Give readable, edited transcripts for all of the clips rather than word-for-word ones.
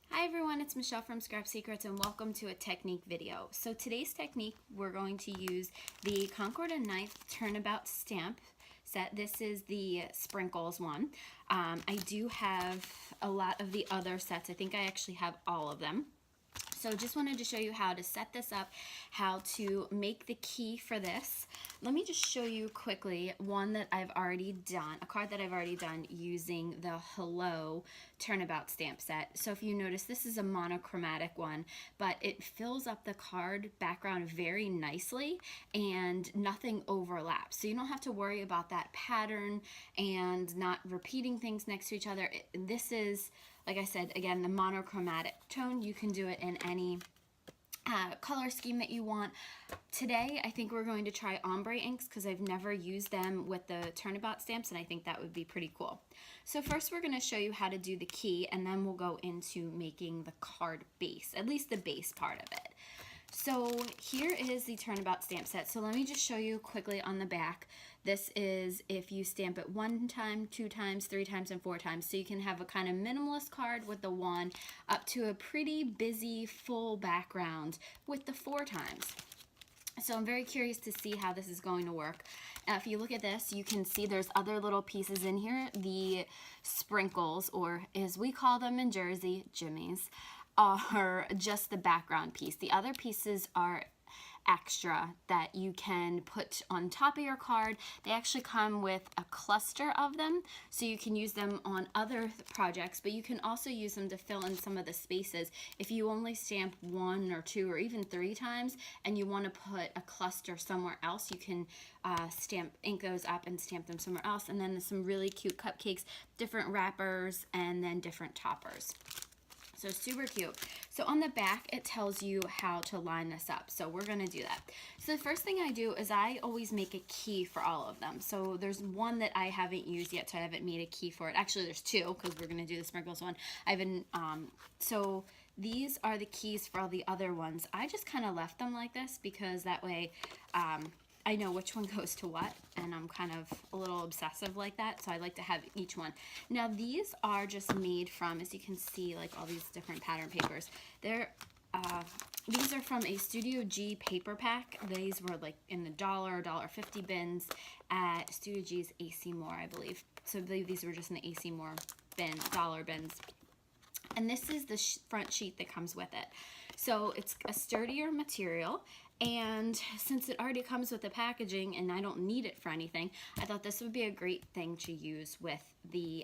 Hi everyone, it's Michelle from Scrap Secrets and welcome to a technique video. So today's technique, we're going to use the Concord & Ninth Turnabout stamp set. This is the sprinkles one. I do have a lot of the other sets. I think I actually have all of them. So just wanted to show you how to set this up, how to make the key for this. Let me just show you quickly one that I've already done, a card that I've already done using the Hello Turnabout stamp set. So if you notice, this is a monochromatic one, but it fills up the card background very nicely and nothing overlaps. So you don't have to worry about that pattern and not repeating things next to each other. This is, like I said, again, the monochromatic tone. You can do it in any color scheme that you want. Today, I think we're going to try ombre inks because I've never used them with the Turnabout stamps, and I think that would be pretty cool. So first, we're going to show you how to do the key, and then we'll go into making the card base, at least the base part of it. So here is the Turnabout stamp set. So let me just show you quickly on the back. This is if you stamp it 1 time, 2 times, 3 times, and 4 times. So you can have a kind of minimalist card with the 1 up to a pretty busy full background with the 4 times. So I'm very curious to see how this is going to work. If you look at this, you can see there's other little pieces in here. The sprinkles, or as we call them in Jersey, jimmies, are just the background piece. The other pieces are extra that you can put on top of your card. They actually come with a cluster of them, so you can use them on other projects, but you can also use them to fill in some of the spaces. If you only stamp 1 or 2 or even 3 times and you want to put a cluster somewhere else, you can ink those up and stamp them somewhere else. And then there's some really cute cupcakes, different wrappers, and then different toppers. So super cute. So on the back, it tells you how to line this up. So we're gonna do that. So the first thing I do is I always make a key for all of them. So there's one that I haven't used yet, so I haven't made a key for it. Actually, there's 2, because we're gonna do the sprinkles one. So these are the keys for all the other ones. I just kind of left them like this because that way, I know which one goes to what, and I'm kind of a little obsessive like that, so I like to have each one. Now these are just made from, as you can see, like all these different pattern papers. These are from a Studio G paper pack. These were like in the $1.50 bins at Studio G's AC Moore, I believe. So I believe these were just in the AC Moore dollar bins. And this is the front sheet that comes with it. So it's a sturdier material, and since it already comes with the packaging and I don't need it for anything, I thought this would be a great thing to use with the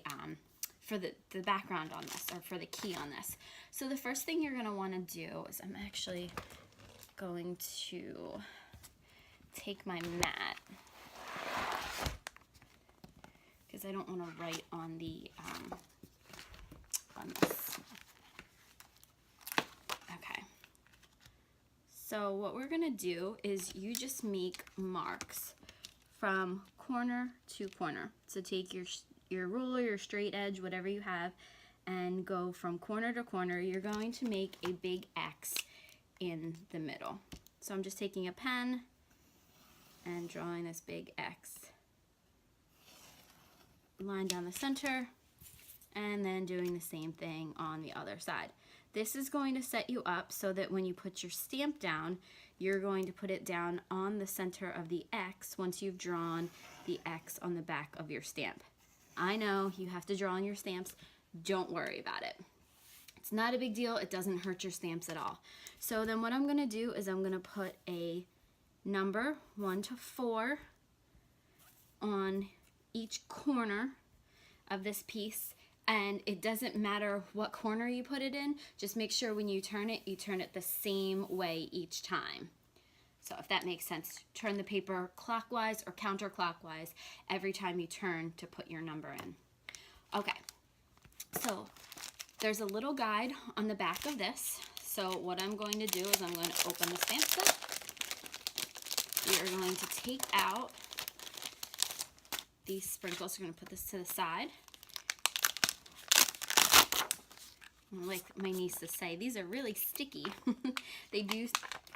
for the background on this, or for the key on this. So the first thing you're going to want to do is, I'm actually going to take my mat because I don't want to write on the on this. Okay. So what we're gonna do is you just make marks from corner to corner. So take your ruler, your straight edge, whatever you have, and go from corner to corner. You're going to make a big X in the middle. So I'm just taking a pen and drawing this big X. Line down the center, and then doing the same thing on the other side. This is going to set you up so that when you put your stamp down, you're going to put it down on the center of the X once you've drawn the X on the back of your stamp. I know you have to draw on your stamps. Don't worry about it. It's not a big deal. It doesn't hurt your stamps at all. So then what I'm going to do is I'm going to put a number 1 to 4 on each corner of this piece. And it doesn't matter what corner you put it in, just make sure when you turn it the same way each time. So if that makes sense, turn the paper clockwise or counterclockwise every time you turn to put your number in. Okay, so there's a little guide on the back of this. So what I'm going to do is I'm going to open the stamp set. We are going to take out these sprinkles. We're going to put this to the side. Like my nieces say, these are really sticky. They do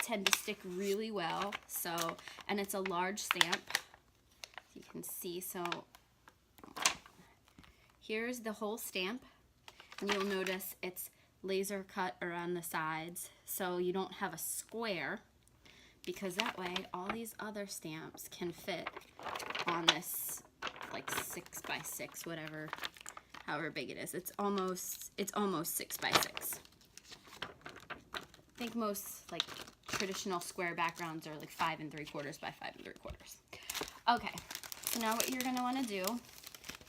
tend to stick really well. So, and it's a large stamp, you can see. So here's the whole stamp, and you'll notice it's laser cut around the sides so you don't have a square, because that way all these other stamps can fit on this like 6 by 6, whatever, however big it is. It's almost 6 by 6. I think most like traditional square backgrounds are like 5 3/4 by 5 3/4. Okay, so now what you're going to want to do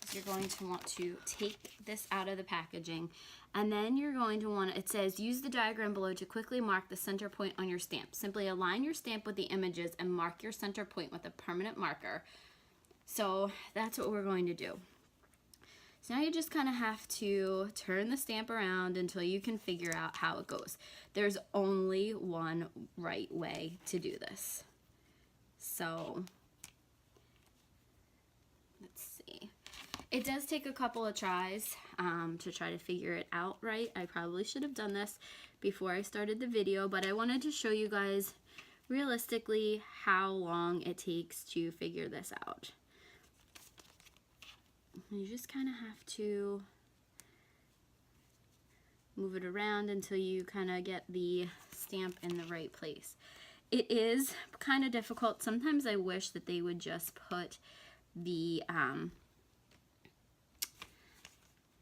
is you're going to want to take this out of the packaging, and then you're going to want to, it says use the diagram below to quickly mark the center point on your stamp. Simply align your stamp with the images and mark your center point with a permanent marker. So that's what we're going to do. So now you just kind of have to turn the stamp around until you can figure out how it goes. There's only one right way to do this. So let's see. It does take a couple of tries to try to figure it out right. I probably should have done this before I started the video, but I wanted to show you guys realistically how long it takes to figure this out. You just kind of have to move it around until you kind of get the stamp in the right place. It is kind of difficult. Sometimes I wish that they would just put the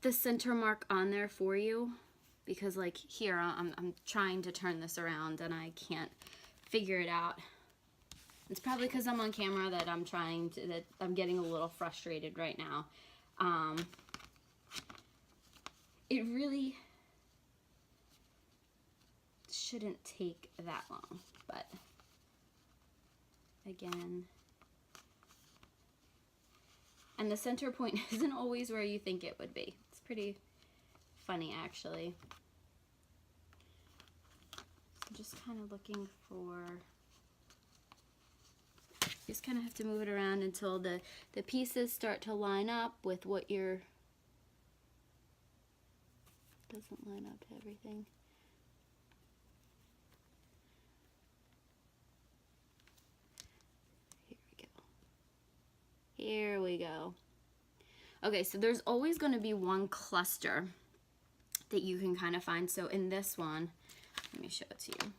center mark on there for you, because like here I'm trying to turn this around and I can't figure it out. It's probably because I'm on camera that I'm getting a little frustrated right now. It really shouldn't take that long, but again, and the center point isn't always where you think it would be. It's pretty funny, actually. I'm just kind of looking for, you just kind of have to move it around until the pieces start to line up with what your, doesn't line up to everything. Here we go. Okay, so there's always going to be one cluster that you can kind of find. So in this one, let me show it to you.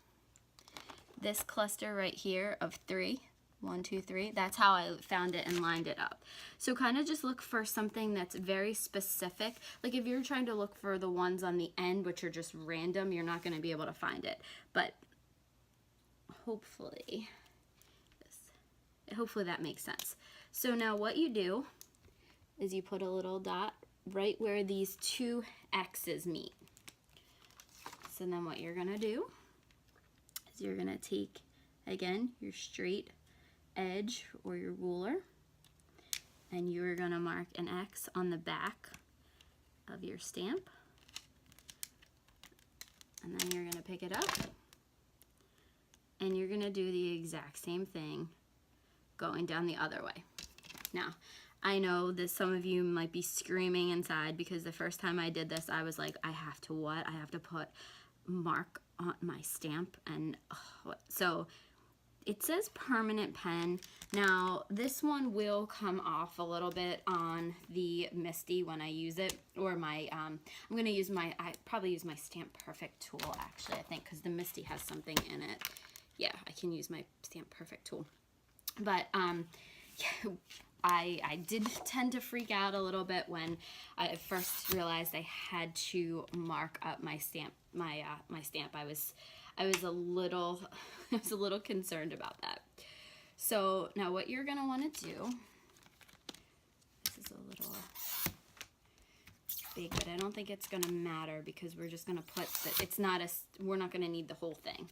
This cluster right here of 3, 1, 2, 3, that's how I found it and lined it up. So kind of just look for something that's very specific. Like if you're trying to look for the ones on the end, which are just random, you're not going to be able to find it. But hopefully that makes sense. So now what you do is you put a little dot right where these two X's meet. So then what you're gonna do is you're gonna take, again, your straight edge or your ruler, and you're gonna mark an X on the back of your stamp. And then you're gonna pick it up and you're gonna do the exact same thing going down the other way. Now, I know that some of you might be screaming inside, because the first time I did this, I was like, I have to what? I have to put mark on my stamp, and so it says permanent pen. Now, this one will come off a little bit on the Misty when I use it, or my, I'm gonna use my, I probably use my Stamp Perfect tool, actually, I think, because the Misty has something in it. Yeah, I can use my Stamp Perfect tool. But, I did tend to freak out a little bit when I first realized I had to mark up my stamp. My stamp. I was a little concerned about that. So now what you're gonna want to do. This is a little big, but I don't think it's gonna matter because we're just gonna put the. It's not a. We're not gonna need the whole thing.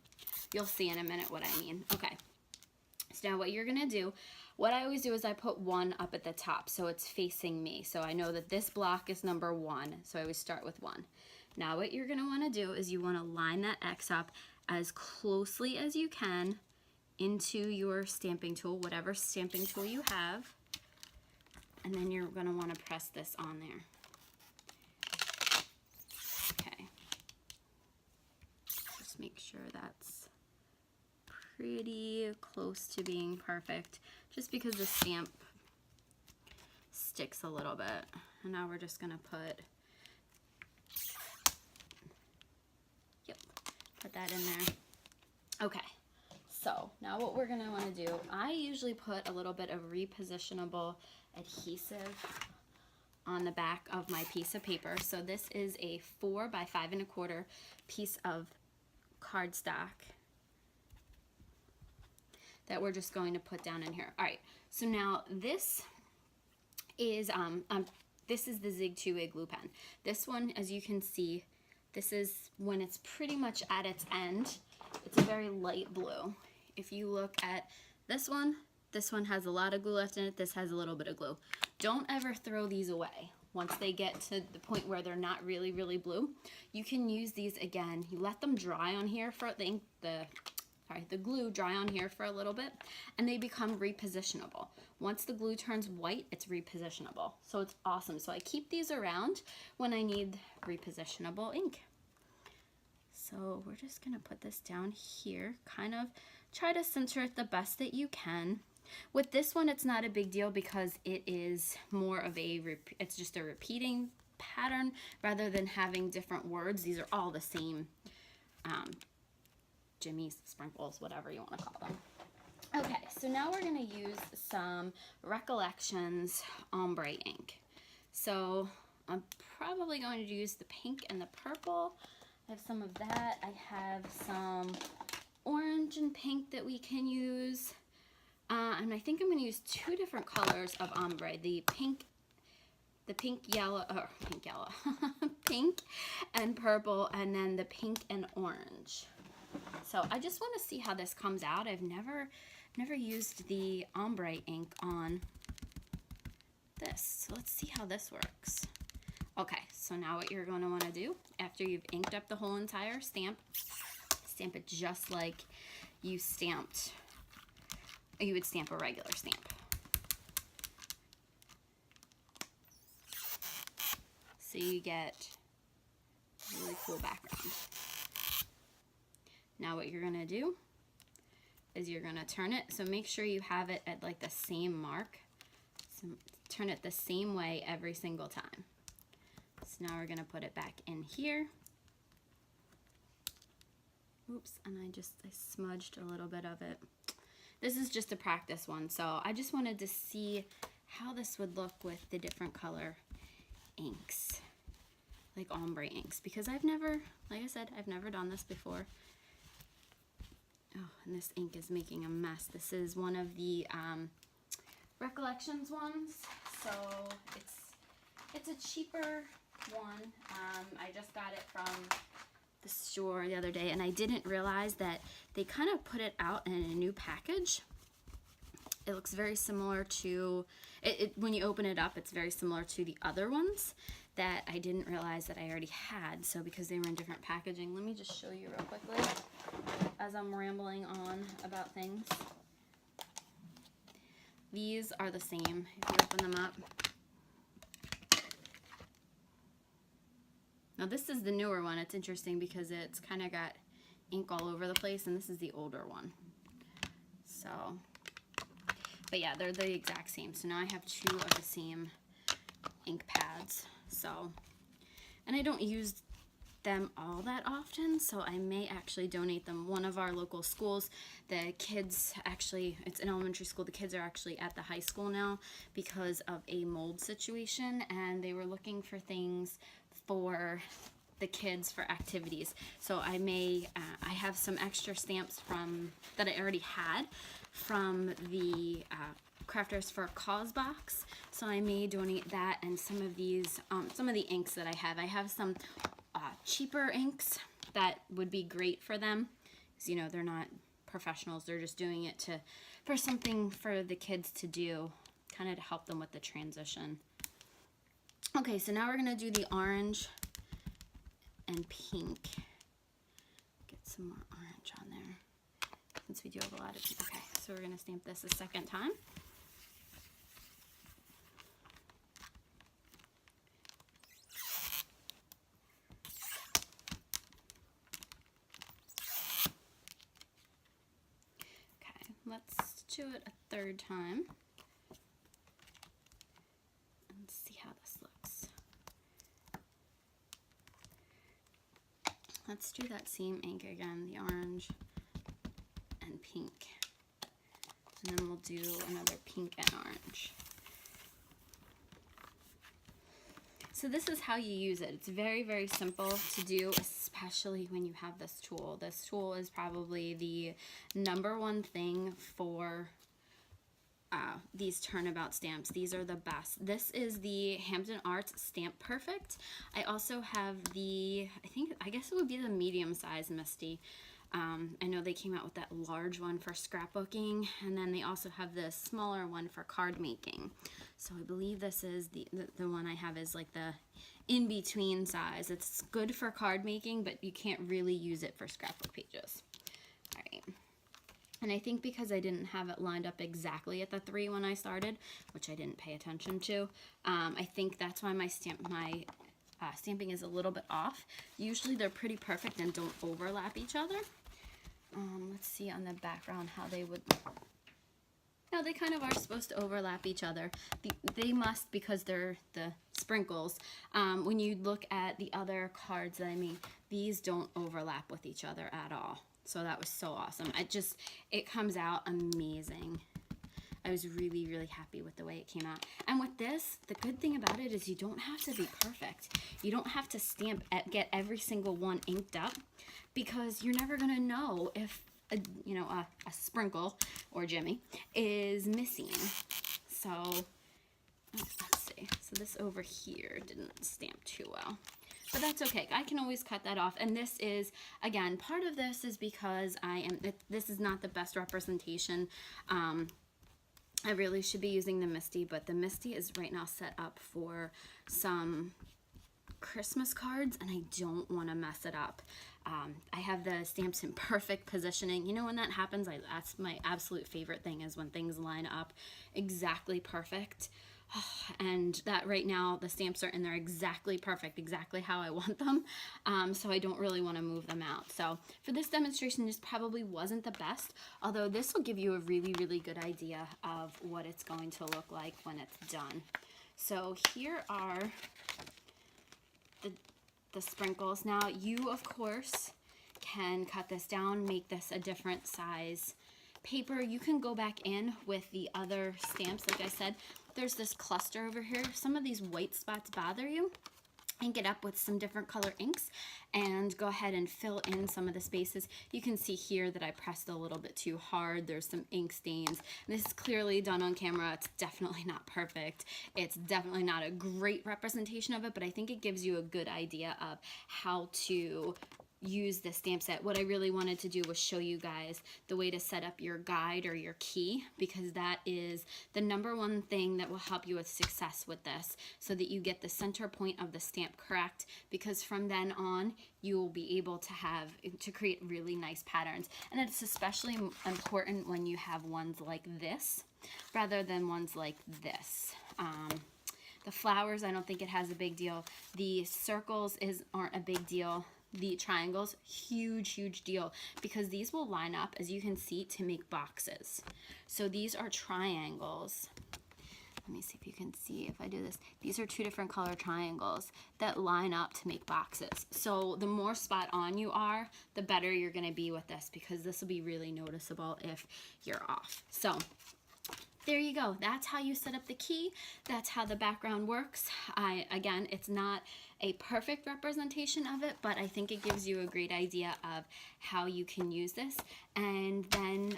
You'll see in a minute what I mean. Okay. So now what you're gonna do. What I always do is I put 1 up at the top, so it's facing me. So I know that this block is number 1, so I always start with 1. Now what you're gonna wanna do is you wanna line that X up as closely as you can into your stamping tool, whatever stamping tool you have, and then you're gonna wanna press this on there. Okay. Just make sure that's pretty close to being perfect, just because the stamp sticks a little bit. And now we're just gonna put Put that in there. Okay, so now what we're gonna wanna do, I usually put a little bit of repositionable adhesive on the back of my piece of paper. So this is a 4 by 5 1/4 piece of cardstock that we're just going to put down in here. All right, so now this is the Zig 2A glue pen. This one, as you can see, this is when it's pretty much at its end. It's a very light blue. If you look at this one has a lot of glue left in it. This has a little bit of glue. Don't ever throw these away. Once they get to the point where they're not really, really blue, you can use these again. You let them dry on here for the glue dry on here for a little bit, and they become repositionable. Once the glue turns white, it's repositionable. So it's awesome. So I keep these around when I need repositionable ink. So we're just gonna put this down here, kind of try to center it the best that you can. With this one, it's not a big deal because it is more of it's just a repeating pattern rather than having different words. These are all the same jimmies, sprinkles, whatever you want to call them. Okay, so now we're going to use some Recollections ombre ink. So I'm probably going to use the pink and the purple. I have some of that. I have some orange and pink that we can use. And I think I'm going to use 2 different colors of ombre. The pink yellow, pink and purple, and then the pink and orange. So I just want to see how this comes out. I've never used the ombre ink on this. So let's see how this works. Okay, so now what you're going to want to do, after you've inked up the whole entire stamp, stamp it just like you would stamp a regular stamp. So you get a really cool background. Now what you're going to do is you're going to turn it, so make sure you have it at like the same mark. So turn it the same way every single time. So now we're going to put it back in here. Oops, and I smudged a little bit of it. This is just a practice one, so I just wanted to see how this would look with the different color inks, like ombre inks, because I've never, like I said, I've never done this before. Oh, and this ink is making a mess. This is one of the Recollections ones, so it's a cheaper one. I just got it from the store the other day, and I didn't realize that they kind of put it out in a new package. It looks very similar to when you open it up, it's very similar to the other ones that I didn't realize that I already had. So because they were in different packaging, let me just show you real quickly as I'm rambling on about things. These are the same if you open them up. Now this is the newer one. It's interesting because it's kind of got ink all over the place, and this is the older one. So, but yeah, they're the exact same. So now I have 2 of the same ink pads. So, and I don't use them all that often, so I may actually donate them. One of our local schools, the kids actually, it's an elementary school, the kids are actually at the high school now because of a mold situation, and they were looking for things for the kids for activities. So I may, I have some extra stamps that I already had from the Crafters for a Cause box, so I may donate that and some of these, some of the inks that I have. I have some cheaper inks that would be great for them, because you know they're not professionals, they're just doing it for something for the kids to do, kind of to help them with the transition. Okay, so now we're going to do the orange and pink. Get some more orange on there, since we do have a lot of pink. Okay, so we're going to stamp this a second time. Okay, let's do it a 3rd time. See how this looks. let's do that same ink again, the orange and pink. And then we'll do another pink and orange. So this is how you use it. It's very, very simple to do, especially when you have this tool. This tool is probably the #1 thing for these Turnabout stamps. These are the best. This is the Hampton Arts Stamp Perfect. I also have the, I guess it would be the medium size Misty. I know they came out with that large one for scrapbooking, and then they also have the smaller one for card making. So I believe this is the one I have is like the in-between size. It's good for card making, but you can't really use it for scrapbook pages. All right. And I think because I didn't have it lined up exactly at the 3 when I started, which I didn't pay attention to, I think that's why my stamping is a little bit off. Usually they're pretty perfect and don't overlap each other. Let's see on the background how they would... No, they kind of are supposed to overlap each other. They must, because they're the sprinkles. When you look at the other cards that I made, these don't overlap with each other at all. So that was so awesome. It comes out amazing. I was really, really happy with the way it came out. And with this, the good thing about it is you don't have to be perfect. You don't have to get every single one inked up, because you're never gonna know if a sprinkle or Jimmy is missing. So let's see. So this over here didn't stamp too well. But that's okay. I can always cut that off. And this is, again, part of this is because this is not the best representation. I really should be using the Misty, but the Misty is right now set up for some Christmas cards, and I don't want to mess it up. I have the stamps in perfect positioning. You know, when that happens, that's my absolute favorite thing, is when things line up exactly perfect. And that right now the stamps are in there exactly perfect, exactly how I want them, so I don't really want to move them out. So for this demonstration, this probably wasn't the best, although this will give you a really, really good idea of what it's going to look like when it's done. So here are the sprinkles. Now you, of course, can cut this down, make this a different size paper. You can go back in with the other stamps. Like I said, there's this cluster over here. If some of these white spots bother you, ink it up with some different color inks and go ahead and fill in some of the spaces. You can see here that I pressed a little bit too hard. There's some ink stains. This is clearly done on camera. It's definitely not perfect. It's definitely not a great representation of it, but I think it gives you a good idea of how to use the stamp set. What I really wanted to do was show you guys the way to set up your guide or your key, because that is the #1 thing that will help you with success with this, so that you get the center point of the stamp correct, because from then on you will be able to create really nice patterns. And it's especially important when you have ones like this rather than ones like this. The flowers, I don't think it has a big deal. The circles aren't a big deal. The triangles, huge deal, because these will line up, as you can see, to make boxes. So these are triangles. Let me see if you can see if I do this. These are 2 different color triangles that line up to make boxes. So the more spot on you are, the better you're going to be with this, because this will be really noticeable if you're off. So there you go. That's how you set up the key. That's how the background works. Again, it's not a perfect representation of it, but I think it gives you a great idea of how you can use this. And then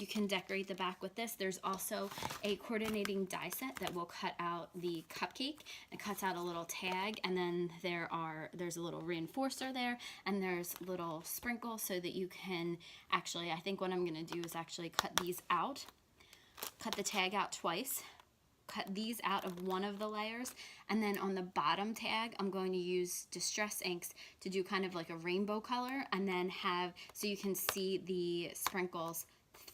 you can decorate the back with this. There's also a coordinating die set that will cut out the cupcake. It cuts out a little tag, and then there's a little reinforcer there, and there's little sprinkles so that you can actually, I think what I'm going to do is actually cut these out. Cut the tag out twice, cut these out of one of the layers, and then on the bottom tag I'm going to use distress inks to do kind of like a rainbow color, and then so you can see the sprinkles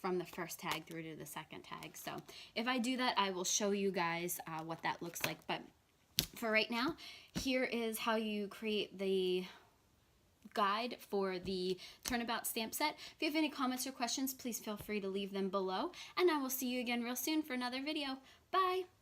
from the first tag through to the second tag. So if I do that, I will show you guys what that looks like. But for right now, here is how you create the guide for the Turnabout stamp set. If you have any comments or questions, please feel free to leave them below, and I will see you again real soon for another video. Bye!